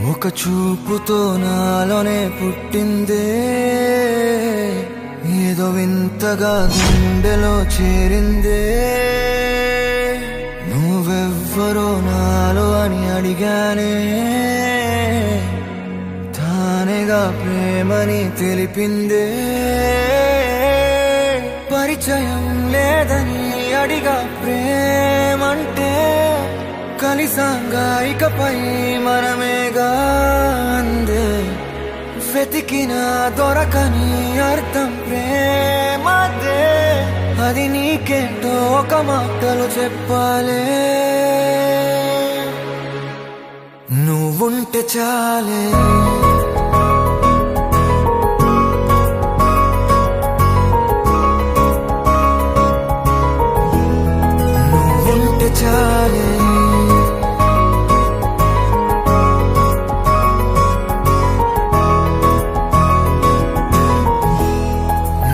ఒక చూపుతో నాలోనే పుట్టిందే, ఏదో వింతగా గుండెలో చేరిందే. నువ్వెవ్వరో నాలో అని అడిగానే, తానేగా ప్రేమని తెలిపిందే. పరిచయం లేదని అడిగా ప్రేమంటే, కలిసాంగా ఇకపై మనమేగా అందే. వెతికిన దొరకని అర్థం ప్రేమదే, అది నీకేంటో ఒక మాటలు చెప్పాలే. నువ్వుంటే చాలే, నువ్వుంటే చాలే,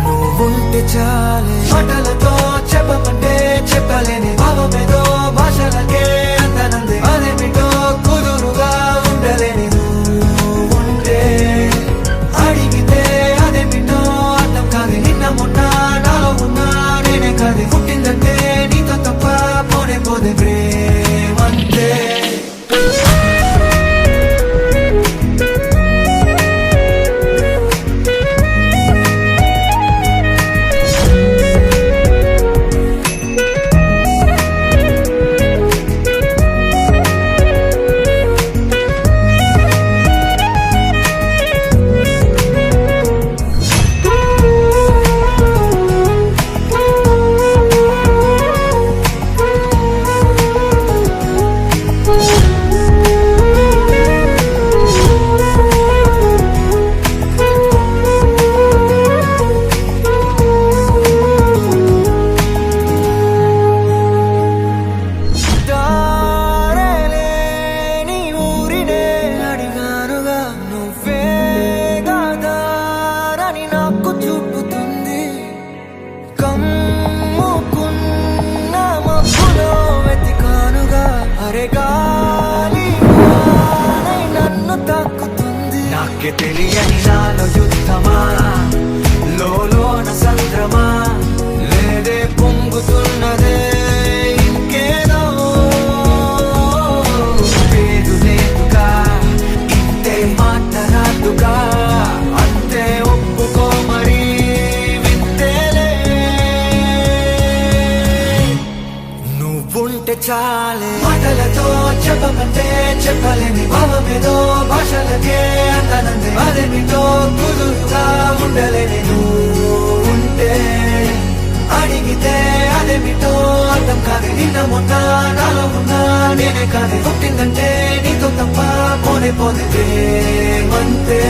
నువ్వుంటే చాలే. మాటలతో చెప్పమంటే చెప్పలేని భావమేదో భాషలకే అందనందే. అదేమిటో కుదురుగా ఉండలేని నువ్వుంటే, అడిగితే అదేమిటో అర్థం కాదు. నిన్న మొన్న నాలో ఉన్నా నేనే కాదు. పుట్టిందంటే నీతో తప్ప పోనే పోదే ప్రేమంతే. నాకే తెలియని నాలో యుద్ధమా, లోన సంద్రమా, లేదే పొంగుతున్నదే ఇంకేదో. పేరు లేదుగా, ఇంతే మాట్లాడుగా, అంతే ఒప్పుకో మరి వింతేలే. నువ్వుంటే చాలే, మాటలతో చెప్పమంటే చెప్పలేని భావమేదో భాషలకే అందనందే. అదేమిటో కుదురుగా ఉండలేని నువ్వుంటే, అడిగితే అదేమిటో అర్థం కాదు. నిన్న మొన్న నాలో ఉన్నా నేనే కాదు. పుట్టిందంటే నీతో తప్ప పోనే పోదే ప్రేమంతే.